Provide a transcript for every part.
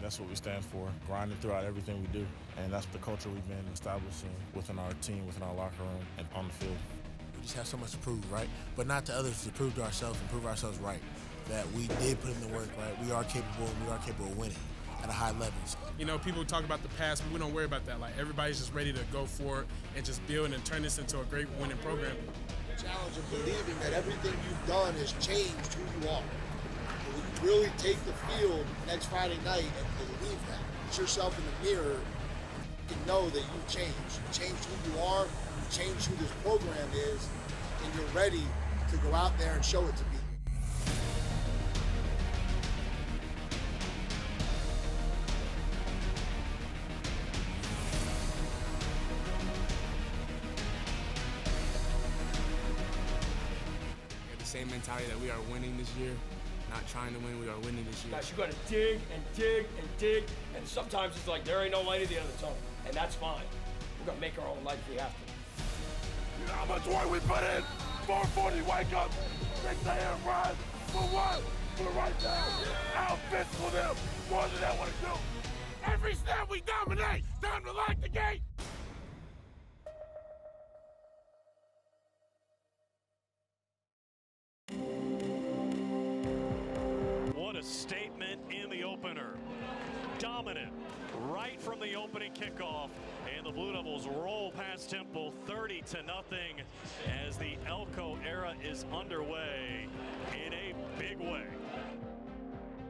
That's what we stand for, grinding throughout everything we do. And that's the culture we've been establishing within our team, within our locker room, and on the field. We just have so much to prove, right? But not to others, to prove to ourselves and prove ourselves right. That we did put in the work, right? We are capable, and we are capable of winning at a high level. You know, people talk about the past, but we don't worry about that. Like, everybody's just ready to go for it and just build and turn this into a great winning program. The challenge of believing that everything you've done has changed who you are. When you really take the field next Friday night and believe that, put yourself in the mirror, you can know that you've changed. You've changed who you are, you've changed who this program is, and you're ready to go out there and show it to people. Same mentality that we are winning this year, not trying to win, we are winning this year. Guys, you gotta dig and dig and dig, and sometimes it's like there ain't no light at the end of the tunnel, and that's fine. We're gonna make our own light if we have to. You know how much work we put in? 4:40, wake up, 6 a.m. rise, for what? For right now, out physical them, more than they want to do. Every snap we dominate, time to lock the gate. What a statement in the opener. Dominant right from the opening kickoff, and the Blue Devils roll past Temple 30-0 as the Elko era is underway in a big way.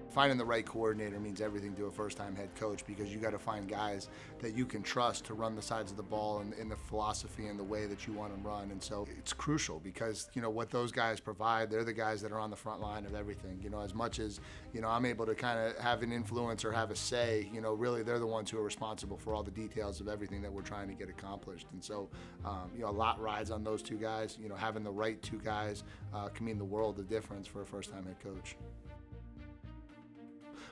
Finding the right coordinator means everything to a first-time head coach, because you got to find guys that you can trust to run the sides of the ball and in the philosophy and the way that you want them run. And so it's crucial, because you know what those guys provide, they're the guys that are on the front line of everything. You know, as much as I'm able to kind of have an influence or have a say, really they're the ones who are responsible for all the details of everything that we're trying to get accomplished. And so a lot rides on those two guys. Having the right two guys can mean the world of difference for a first-time head coach.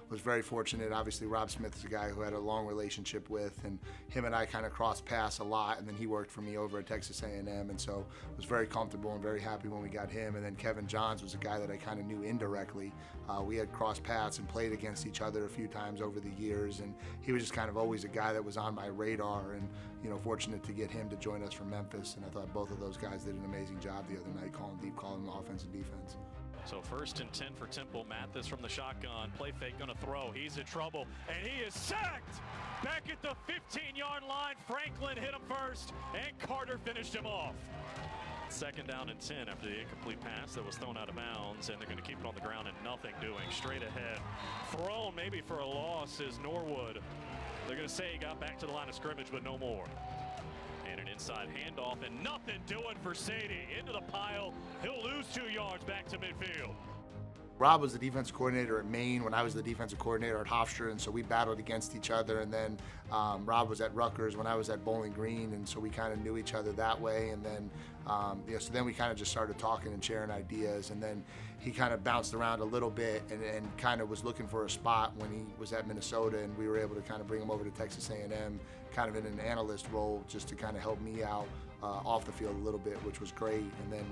Was very fortunate. Obviously, Rob Smith is a guy who I had a long relationship with, and him and I kind of crossed paths a lot, and then he worked for me over at Texas A&M, and so was very comfortable and very happy when we got him. And then Kevin Johns was a guy that I kind of knew indirectly. We had crossed paths and played against each other a few times over the years, and he was just kind of always a guy that was on my radar, and fortunate to get him to join us from Memphis. And I thought both of those guys did an amazing job the other night, calling offense and defense. So 1st and 10 for Temple. Mathis from the shotgun. Play fake, gonna throw. He's in trouble, and he is sacked! Back at the 15-yard line, Franklin hit him first, and Carter finished him off. 2nd down and 10 after the incomplete pass that was thrown out of bounds, and they're gonna keep it on the ground and nothing doing. Straight ahead. Thrown maybe for a loss is Norwood. They're gonna say he got back to the line of scrimmage, but no more. And an inside handoff, and nothing doing for Sadie. Into the pile. He'll lose 2 yards back to midfield. Rob was the defensive coordinator at Maine when I was the defensive coordinator at Hofstra, and so we battled against each other. And then Rob was at Rutgers when I was at Bowling Green, and so we kind of knew each other that way. And then, so then we kind of just started talking and sharing ideas. And then he kind of bounced around a little bit and kind of was looking for a spot when he was at Minnesota, and we were able to kind of bring him over to Texas A&M, kind of in an analyst role, just to kind of help me out off the field a little bit, which was great. And then,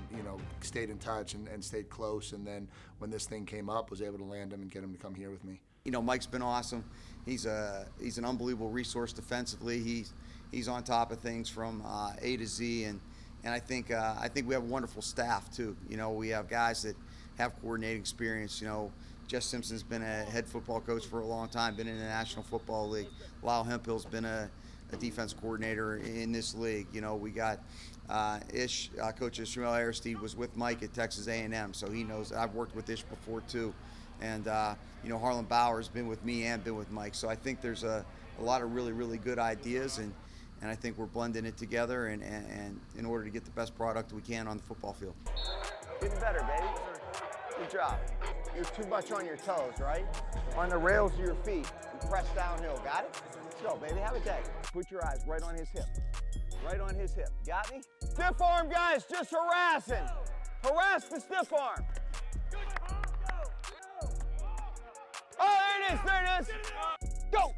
stayed in touch and stayed close. And then when this thing came up, was able to land him and get him to come here with me. Mike's been awesome. He's an unbelievable resource defensively. He's on top of things from A to Z, and I think we have a wonderful staff too. We have guys that have coordinating experience. Jess Simpson's been a head football coach for a long time, been in the National Football League. Lyle Hemphill's been a defense coordinator in this league. We got Coach Ishmael Aristide was with Mike at Texas A&M, so he knows. I've worked with Ish before too, and Harlan Bauer's been with me and been with Mike. So I think there's a lot of really, really good ideas, and I think we're blending it together and in order to get the best product we can on the football field. Getting better, baby. Good job. You're too much on your toes, right? On the rails of your feet. And press downhill. Got it? Let's go, baby. Have a day. Put your eyes right on his hip. Right on his hip. Got me? Stiff arm, guys. Just harassing. Harass the stiff arm. Oh, there it is. There it is. Go.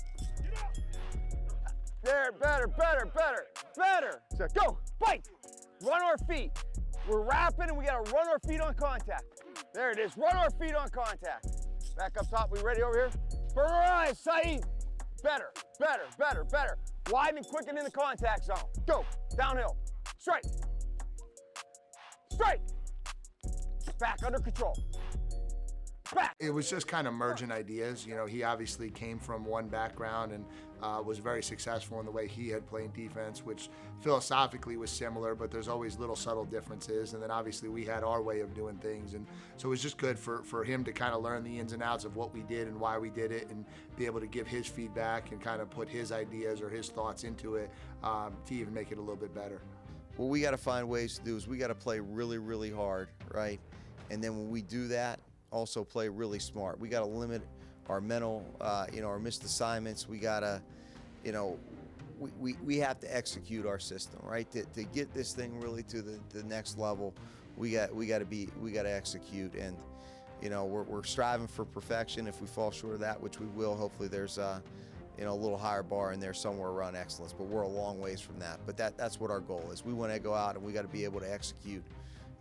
There. Better, better, better, better. So go. Fight. Run our feet. We're wrapping and we got to run our feet on contact. There it is. Run our feet on contact. Back up top. We ready over here? Burner Saeed. Better, better, better, better. Wide and quick and in the contact zone. Go. Downhill. Straight. Straight. Back under control. Back. It was just kind of merging ideas. You know, he obviously came from one background and was very successful in the way he had played defense, which philosophically was similar, but there's always little subtle differences. And then obviously we had our way of doing things. And so it was just good for him to kind of learn the ins and outs of what we did and why we did it and be able to give his feedback and kind of put his ideas or his thoughts into it to even make it a little bit better. What we got to find ways to do is we got to play really, really hard, right? And then when we do that, also play really smart. We got to limit our mental, our missed assignments. We got to, we have to execute our system, right? To get this thing really to the next level, we got to execute, and we're striving for perfection. If we fall short of that, which we will, hopefully there's a little higher bar in there somewhere around excellence. But we're a long ways from that. But that's what our goal is. We want to go out and we got to be able to execute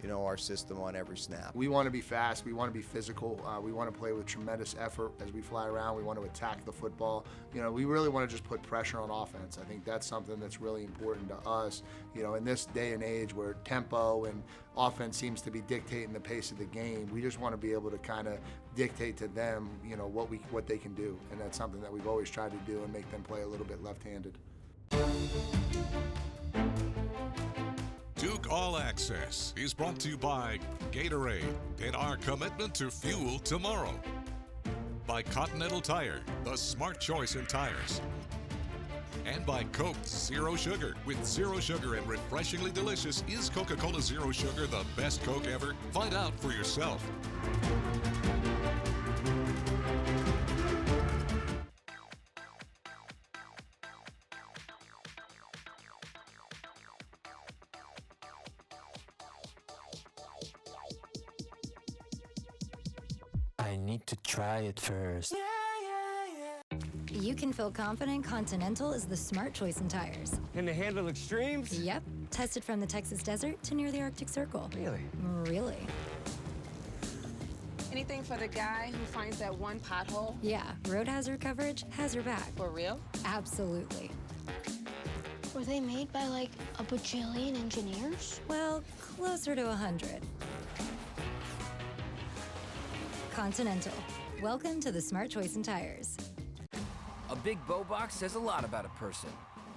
our system on every snap. We want to be fast. We want to be physical. We want to play with tremendous effort as we fly around. We want to attack the football. We really want to just put pressure on offense. I think that's something that's really important to us. In this day and age where tempo and offense seems to be dictating the pace of the game, we just want to be able to kind of dictate to them, what they can do. And that's something that we've always tried to do and make them play a little bit left-handed. Duke All Access is brought to you by Gatorade and our commitment to fuel tomorrow. By Continental Tire, the smart choice in tires. And by Coke Zero Sugar. With zero sugar and refreshingly delicious, is Coca-Cola Zero Sugar the best Coke ever? Find out for yourself. I need to try it first. You can feel confident Continental is the smart choice in tires. Can they handle extremes? Yep. Tested from the Texas desert to near the Arctic Circle. Really? Really. Anything for the guy who finds that one pothole? Yeah, road hazard coverage has your back. For real? Absolutely. Were they made by like a bajillion engineers? Well, closer to 100. Continental. Welcome to the smart choice in tires. A big bow box says a lot about a person.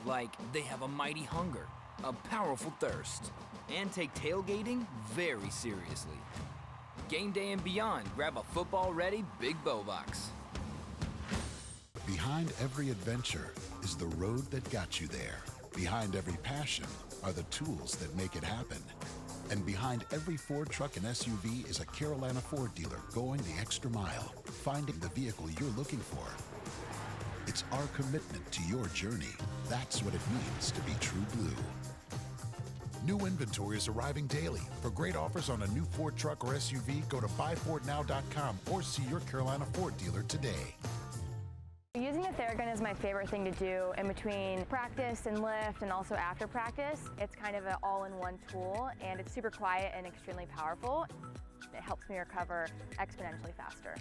Like they have a mighty hunger, a powerful thirst, and take tailgating very seriously. Game day and beyond, grab a football-ready big bow box. Behind every adventure is the road that got you there. Behind every passion are the tools that make it happen. And behind every Ford truck and SUV is a Carolina Ford dealer going the extra mile, finding the vehicle you're looking for. It's our commitment to your journey. That's what it means to be True Blue. New inventory is arriving daily. For great offers on a new Ford truck or SUV, go to buyfordnow.com or see your Carolina Ford dealer today. Using a Theragun is my favorite thing to do in between practice and lift and also after practice. It's kind of an all-in-one tool and it's super quiet and extremely powerful. It helps me recover exponentially faster.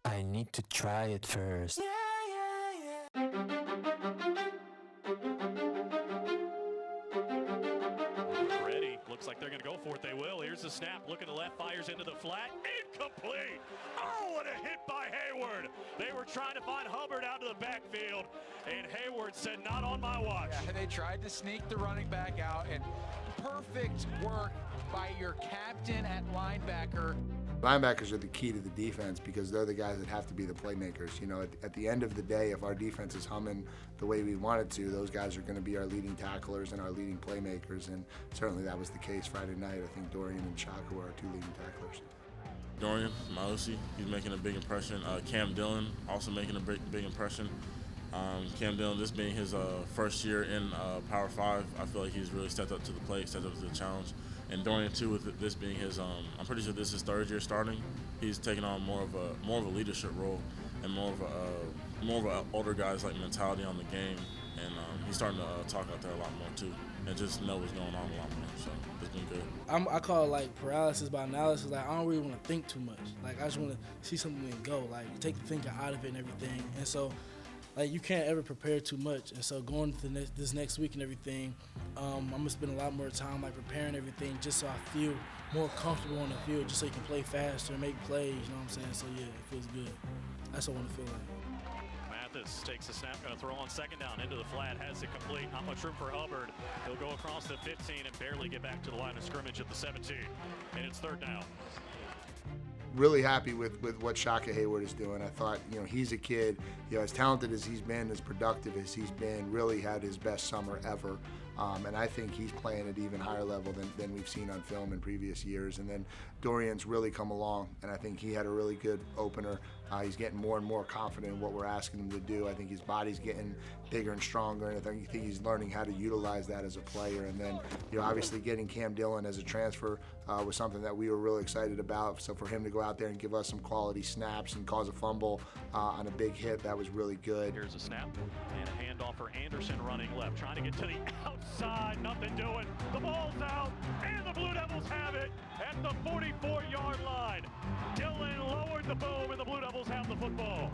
I need to try it first. Ready. Looks like they're going to go for it. They will. Here's the snap. Look at the left. Fires into the flat. Incomplete. Oh, what a hit by Hayward. They were trying to find Hubbard out of the backfield, and Hayward said, not on my watch. Yeah, they tried to sneak the running back out, and perfect work by your captain at linebacker. Linebackers are the key to the defense because they're the guys that have to be the playmakers. At the end of the day, if our defense is humming the way we want it to, those guys are going to be our leading tacklers and our leading playmakers, and certainly that was the case Friday night. I think Dorian and Chaka were our two leading tacklers. Dorian, my OC, he's making a big impression. Cam Dillon also making a big impression. Cam Dillon, this being his first year in Power 5, I feel like he's really stepped up to the plate, stepped up to the challenge. And Dorian too, with this being his, I'm pretty sure this is his third year starting. He's taken on more of a leadership role and more of more of an older guy's like mentality on the game, and he's starting to talk out there a lot more too, and just know what's going on a lot more. So it's been good. I call it like paralysis by analysis. Like I don't really want to think too much. Like I just want to see something and go. Like take the thinking out of it and everything. And so, like you can't ever prepare too much. And so going to this next week and everything, I'm gonna spend a lot more time like preparing everything just so I feel more comfortable on the field, just so you can play faster and make plays. You know what I'm saying? So yeah, it feels good. That's what I want to feel like. Mathis takes the snap, going to throw on second down into the flat, has it complete. Not much room for Hubbard. He'll go across the 15 and barely get back to the line of scrimmage at the 17. And it's third down. Really happy with what Shaka Hayward is doing. I thought, he's a kid, as talented as he's been, as productive as he's been, really had his best summer ever. And I think he's playing at even higher level than we've seen on film in previous years. And then Dorian's really come along, and I think he had a really good opener. He's getting more and more confident in what we're asking him to do. I think his body's getting bigger and stronger, and I think he's learning how to utilize that as a player. And then, obviously getting Cam Dillon as a transfer was something that we were really excited about. So for him to go out there and give us some quality snaps and cause a fumble on a big hit, that was really good. Here's a snap and a handoff for Anderson running left, trying to get to the outside, nothing doing. The ball's out, and the Blue Devils have it at the 44-yard line. Dillon lowered the boom, and the Blue Devils have the football.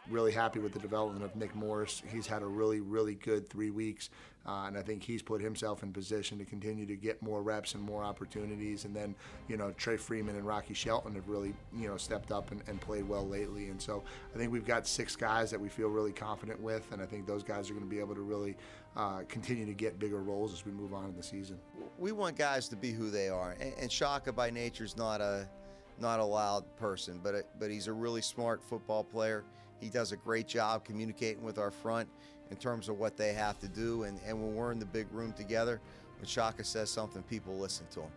Really happy with the development of Nick Morris. He's had a really, really good 3 weeks, and I think he's put himself in position to continue to get more reps and more opportunities. And then, Trey Freeman and Rocky Shelton have really, stepped up and played well lately. And so I think we've got 6 guys that we feel really confident with, and I think those guys are going to be able to really continue to get bigger roles as we move on in the season. We want guys to be who they are, and Shaka by nature is not a loud person, but he's a really smart football player. He does a great job communicating with our front in terms of what they have to do. And when we're in the big room together, when Shaka says something, people listen to him.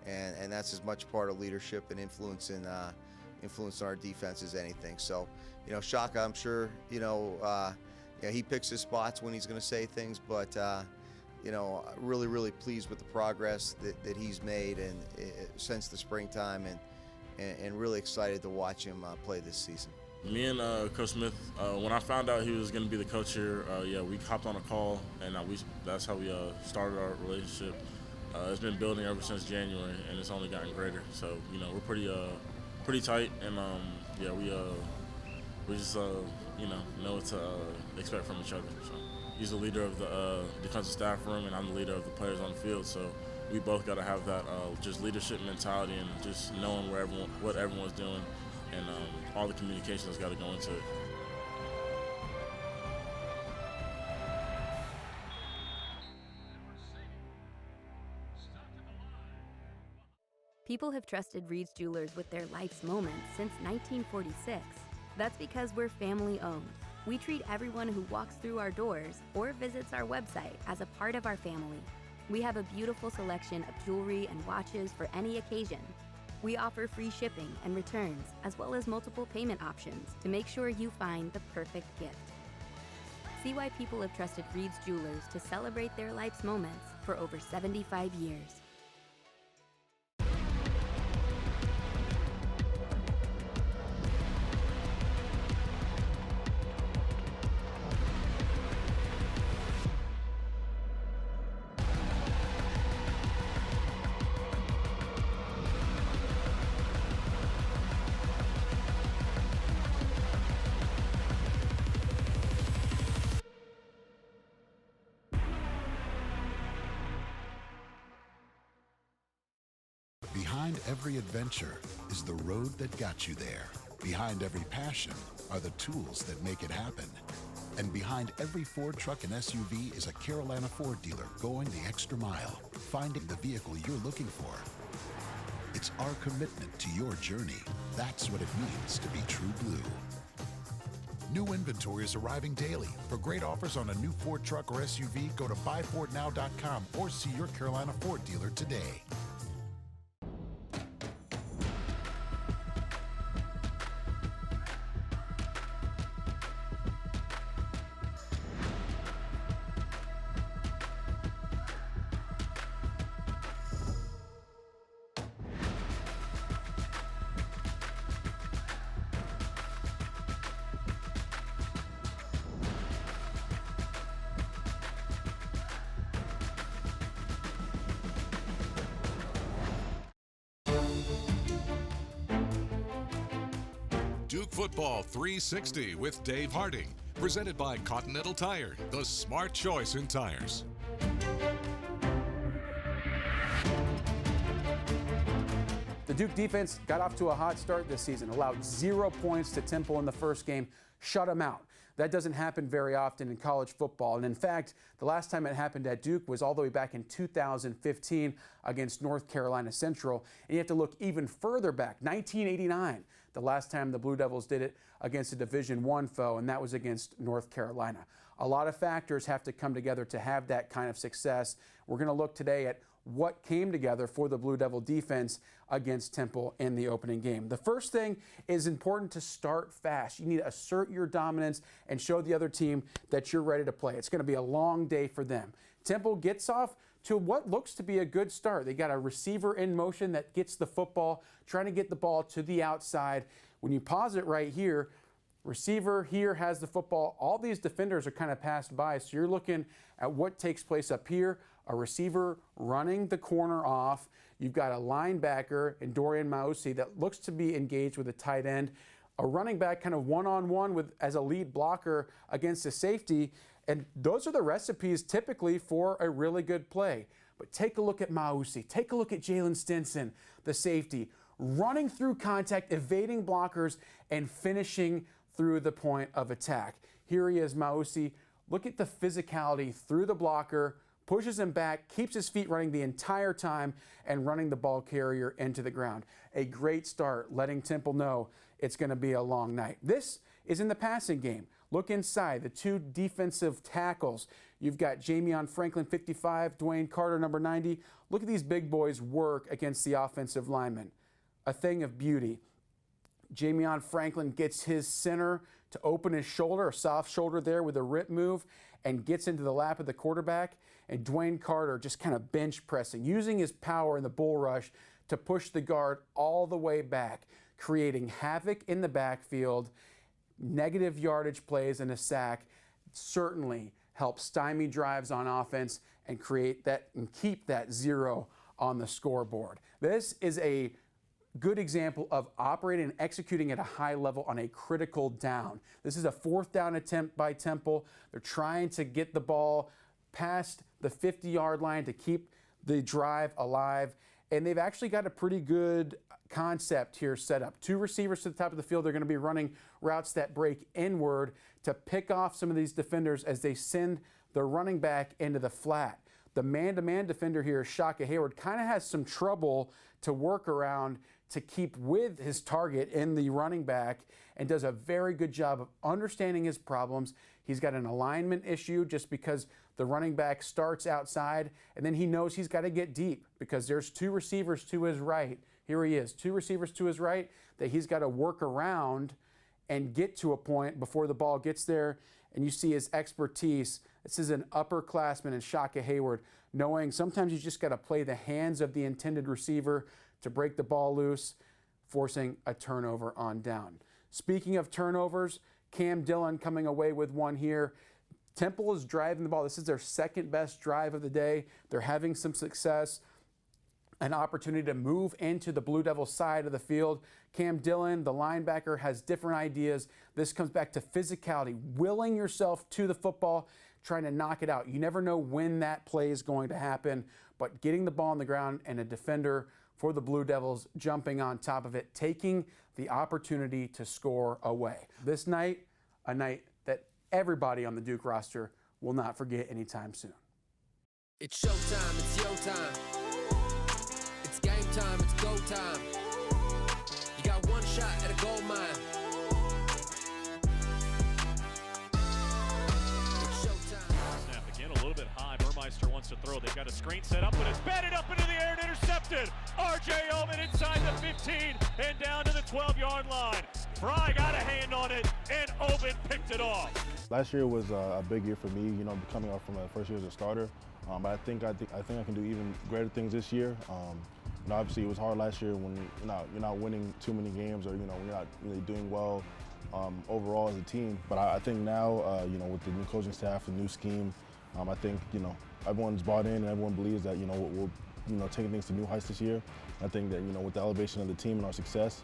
And that's as much part of leadership and influencing our defense as anything. So, Shaka, I'm sure, he picks his spots when he's going to say things, but, really, really pleased with the progress that he's made since the springtime and really excited to watch him play this season. Me and Coach Smith, when I found out he was going to be the coach here, we hopped on a call, and that's how we started our relationship. It's been building ever since January, and it's only gotten greater. So, we're pretty tight, and we just know what to expect from each other. So he's the leader of the defensive staff room, and I'm the leader of the players on the field. So we both got to have that just leadership mentality and just knowing what everyone's doing. And all the communication that's got to go into it. People have trusted Reed's Jewelers with their life's moments since 1946. That's because we're family-owned. We treat everyone who walks through our doors or visits our website as a part of our family. We have a beautiful selection of jewelry and watches for any occasion. We offer free shipping and returns, as well as multiple payment options to make sure you find the perfect gift. See why people have trusted Reed's Jewelers to celebrate their life's moments for over 75 years. Behind every adventure is the road that got you there. Behind every passion are the tools that make it happen. And behind every Ford truck and SUV is a Carolina Ford dealer going the extra mile, finding the vehicle you're looking for. It's our commitment to your journey. That's what it means to be true blue. New inventory is arriving daily. For great offers on a new Ford truck or SUV, go to buyfordnow.com or see your Carolina Ford dealer today. Duke Football 360 with Dave Harding, presented by Continental Tire, the smart choice in tires. The Duke defense got off to a hot start this season, allowed 0 points to Temple in the first game, shut them out. That doesn't happen very often in college football. And in fact, the last time it happened at Duke was all the way back in 2015 against North Carolina Central. And you have to look even further back, 1989, the last time the Blue Devils did it against a Division I foe, and that was against North Carolina. A lot of factors have to come together to have that kind of success. We're going to look today at what came together for the Blue Devil defense against Temple in the opening game. The first thing is important to start fast. You need to assert your dominance and show the other team that you're ready to play. It's going to be a long day for them. Temple gets off to what looks to be a good start. They got a receiver in motion that gets the football, trying to get the ball to the outside. When you pause it right here, receiver here has the football. All these defenders are kind of passed by, so you're looking at what takes place up here. A receiver running the corner off. You've got a linebacker in Dorian Mausi that looks to be engaged with a tight end. A running back kind of one-on-one with as a lead blocker against a safety. And those are the recipes typically for a really good play. But take a look at Mausi. Take a look at Jalen Stinson, the safety, running through contact, evading blockers, and finishing through the point of attack. Here he is, Mausi. Look at the physicality through the blocker, pushes him back, keeps his feet running the entire time, and running the ball carrier into the ground. A great start, letting Temple know it's going to be a long night. This is in the passing game. Look inside, the two defensive tackles. You've got Jamion Franklin, 55, Dwayne Carter, number 90. Look at these big boys work against the offensive linemen. A thing of beauty. Jamion Franklin gets his center to open his shoulder, a soft shoulder there with a rip move, and gets into the lap of the quarterback. And Dwayne Carter just kind of bench pressing, using his power in the bull rush to push the guard all the way back, creating havoc in the backfield. Negative yardage plays and a sack certainly help stymie drives on offense and create that and keep that 0 on the scoreboard. This is a good example of operating and executing at a high level on a critical down. This is a 4th down attempt by Temple. They're trying to get the ball past the 50-yard line to keep the drive alive. And they've actually got a pretty good concept here set up. 2 receivers to the top of the field. They're going to be running routes that break inward to pick off some of these defenders as they send the running back into the flat. The man-to-man defender here, Shaka Hayward, kind of has some trouble to work around to keep with his target in the running back and does a very good job of understanding his problems. He's got an alignment issue just because the running back starts outside, and then he knows he's got to get deep because there's 2 receivers to his right. Here he is, 2 receivers to his right that he's got to work around and get to a point before the ball gets there. And you see his expertise. This is an upperclassman in Shaka Hayward, knowing sometimes you just got to play the hands of the intended receiver to break the ball loose, forcing a turnover on down. Speaking of turnovers, Cam Dillon coming away with one here. Temple is driving the ball. This is their 2nd best drive of the day. They're having some success. An opportunity to move into the Blue Devil side of the field. Cam Dillon, the linebacker, has different ideas. This comes back to physicality, willing yourself to the football, trying to knock it out. You never know when that play is going to happen, but getting the ball on the ground and a defender for the Blue Devils jumping on top of it, taking the opportunity to score away. This night, a night that everybody on the Duke roster will not forget anytime soon. It's showtime, it's your time. It's game time, it's go time. You got one shot at a gold mine. It's showtime. Snap again, a little bit high. Burmeister wants to throw. They've got a screen set up, but it's batted up into the air and intercepted. R.J. Oman inside the 15 and down to the 12-yard line. Fry got a hand on it, and Oman picked it off. Last year was a big year for me, you know, coming off from my first year as a starter. But I think I can do even greater things this year. You know, obviously it was hard last year when you're not winning too many games, or when you're not really doing well overall as a team. But I think now, you know, with the new coaching staff, the new scheme, I think everyone's bought in and everyone believes that we'll taking things to new heights this year. I think that with the elevation of the team and our success,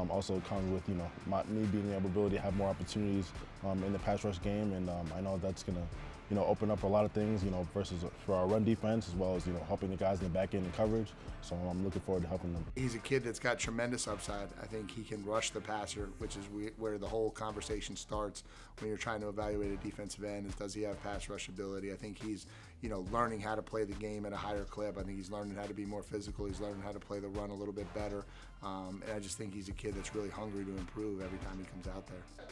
also comes with, you know, me being able to have more opportunities in the pass rush game, and I know that's going to, you know, open up a lot of things, you know, versus for our run defense, as well as, you know, helping the guys in the back end in coverage. So I'm looking forward to helping them. He's a kid that's got tremendous upside. I think he can rush the passer, which is where the whole conversation starts when you're trying to evaluate a defensive end, is does he have pass rush ability? I think he's, you know, learning how to play the game at a higher clip. I think he's learning how to be more physical. He's learning how to play the run a little bit better. And I just think he's a kid that's really hungry to improve every time he comes out there.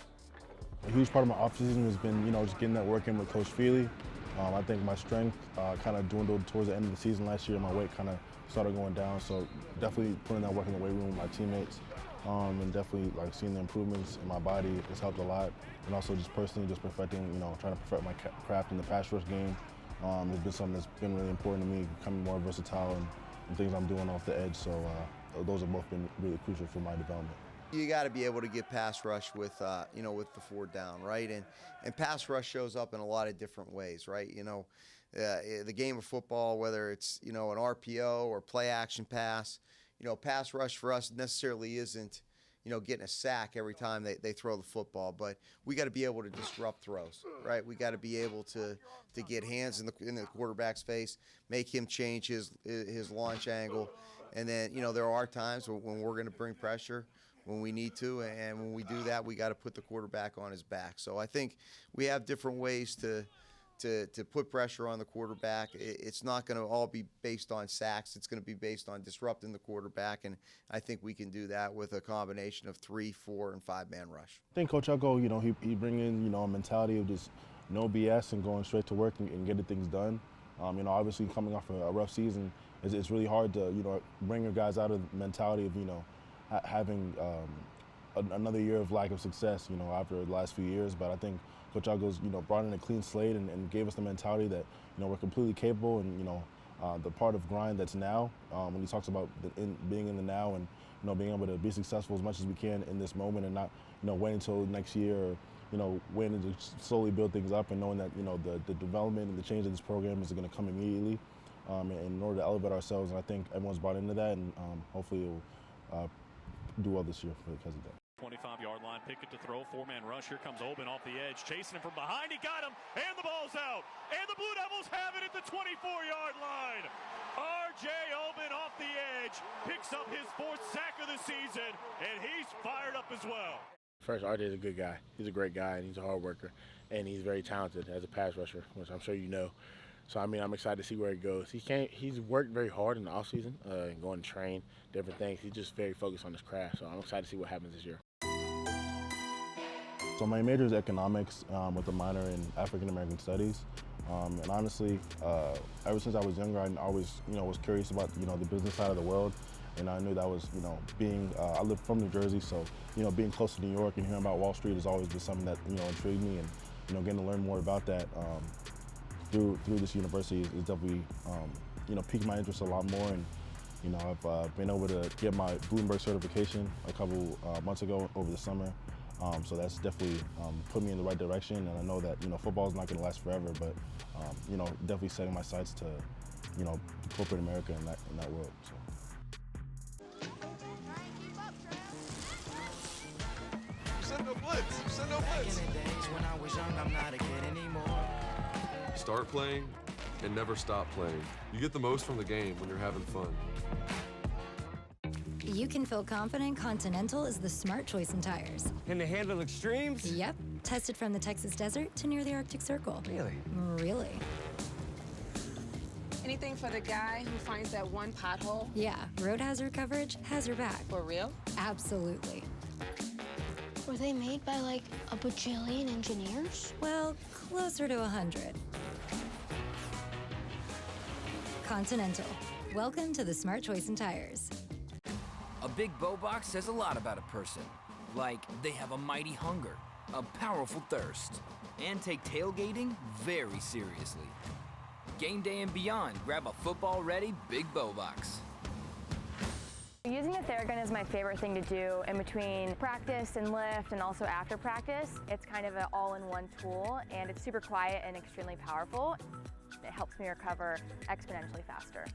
A huge part of my offseason has been, you know, just getting that work in with Coach Feely. I think my strength kind of dwindled towards the end of the season last year. My weight kind of started going down, so definitely putting that work in the weight room with my teammates, and definitely like seeing the improvements in my body has helped a lot. And also just personally, just perfecting, you know, trying to perfect my craft in the pass rush game has been something that's been really important to me, becoming more versatile and things I'm doing off the edge. So those have both been really crucial for my development. You got to be able to get pass rush with, you know, with the 4 down, right? And pass rush shows up in a lot of different ways, right? You know, the game of football, whether it's, you know, an RPO or play action pass, you know, pass rush for us necessarily isn't, you know, getting a sack every time they throw the football, but we got to be able to disrupt throws, right? We got to be able to get hands in the quarterback's face, make him change his launch angle, and then, you know, there are times when we're going to bring pressure when we need to, and when we do that, we got to put the quarterback on his back. So I think we have different ways to put pressure on the quarterback. It's not going to all be based on sacks. It's going to be based on disrupting the quarterback, and I think we can do that with a combination of 3, 4, and 5-man rush. I think Coach Elko, you know, he bring in, you know, a mentality of just no BS and going straight to work and getting things done. You know, obviously coming off a rough season, it's really hard to, you know, bring your guys out of the mentality of, you know, having another year of lack of success, you know, after the last few years. But I think Coach Elko's, you know, brought in a clean slate and gave us the mentality that, you know, we're completely capable, and, you know, the part of grind that's now, when he talks about being in the now and, you know, being able to be successful as much as we can in this moment and not, you know, wait until next year, or, you know, waiting to slowly build things up, and knowing that, you know, the development and the change of this program is going to come immediately in order to elevate ourselves. And I think everyone's bought into that, and hopefully it will do well this year because of that. 25-yard line, Pickett to throw, 4-man rush. Here comes Oben off the edge, chasing him from behind. He got him, and the ball's out. And the Blue Devils have it at the 24-yard line. R.J. Oben off the edge, picks up his 4th sack of the season, and he's fired up as well. First, R.J. is a good guy. He's a great guy, and he's a hard worker, and he's very talented as a pass rusher, which I'm sure you know. So, I mean, I'm excited to see where he goes. He's worked very hard in the offseason, going to train, different things. He's just very focused on his craft, so I'm excited to see what happens this year. So my major is economics with a minor in African American studies. And honestly, ever since I was younger, I always, you know, was curious about, you know, the business side of the world. And I knew that was, you know, I live from New Jersey, so, you know, being close to New York and hearing about Wall Street has always been something that, you know, intrigued me. And, you know, getting to learn more about that through this university is definitely, you know, piqued my interest a lot more. And, you know, I've been able to get my Bloomberg certification a couple months ago over the summer. So that's definitely put me in the right direction. And I know that, you know, football is not going to last forever, but, you know, definitely setting my sights to, you know, corporate America in that world. So. Send no blitz. Send no blitz. When I was young, I'm not a kid anymore. Start playing and never stop playing. You get the most from the game when you're having fun. You can feel confident Continental is the smart choice in tires. Can they handle extremes? Yep. Tested from the Texas desert to near the Arctic Circle. Really? Really. Anything for the guy who finds that one pothole? Yeah, road hazard coverage has your back. For real? Absolutely. Were they made by like a bajillion engineers? Well, closer to 100. Continental. Welcome to the smart choice in tires. A big bow box says a lot about a person. Like they have a mighty hunger, a powerful thirst, and take tailgating very seriously. Game day and beyond, grab a football-ready big bow box. Using the Theragun is my favorite thing to do in between practice and lift, and also after practice. It's kind of an all-in-one tool, and it's super quiet and extremely powerful. It helps me recover exponentially faster.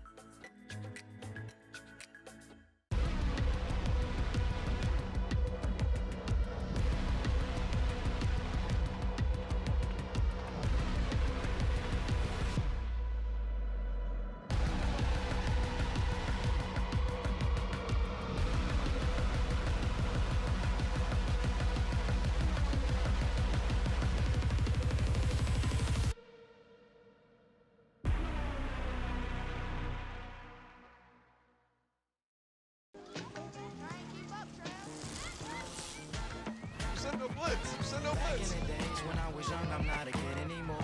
blitz. You said no blitz. When I was young, I'm not a kid anymore.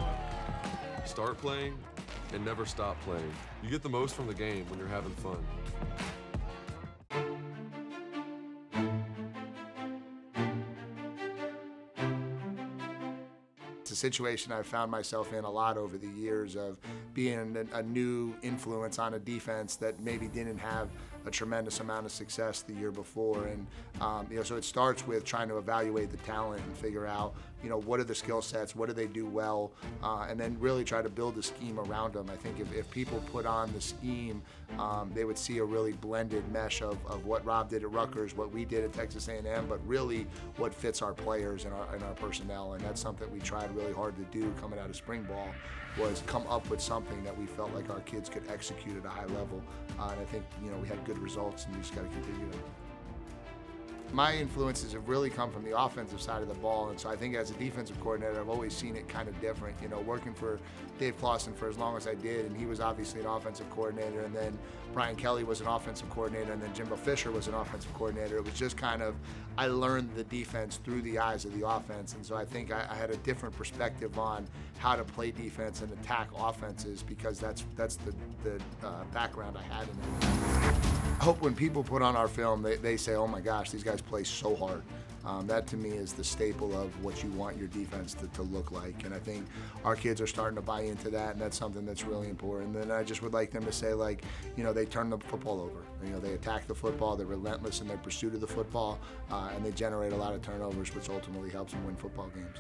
Start playing and never stop playing. You get the most from the game when you're having fun. It's a situation I've found myself in a lot over the years of being a new influence on a defense that maybe didn't have a tremendous amount of success the year before. And so it starts with trying to evaluate the talent and figure out, what are the skill sets, what do they do well, and then really try to build a scheme around them. I think if people put on the scheme, they would see a really blended mesh of what Rob did at Rutgers, what we did at Texas A&M, but really what fits our players and our personnel. And that's something we tried really hard to do coming out of spring ball, was come up with something that we felt like our kids could execute at a high level. And I think, we had good results, and we just got to continue them. My influences have really come from the offensive side of the ball, and so I think as a defensive coordinator, I've always seen it kind of different. Working for Dave Clawson for as long as I did, and he was obviously an offensive coordinator, and then Brian Kelly was an offensive coordinator, and then Jimbo Fisher was an offensive coordinator. It was just kind of, I learned the defense through the eyes of the offense, and so I think I had a different perspective on how to play defense and attack offenses, because that's the background I had in it. I hope when people put on our film, they say, oh my gosh, these guys play so hard. That to me is the staple of what you want your defense to look like. And I think our kids are starting to buy into that, and that's something that's really important. And then I just would like them to say, they turn the football over. They attack the football, they're relentless in their pursuit of the football, and they generate a lot of turnovers, which ultimately helps them win football games.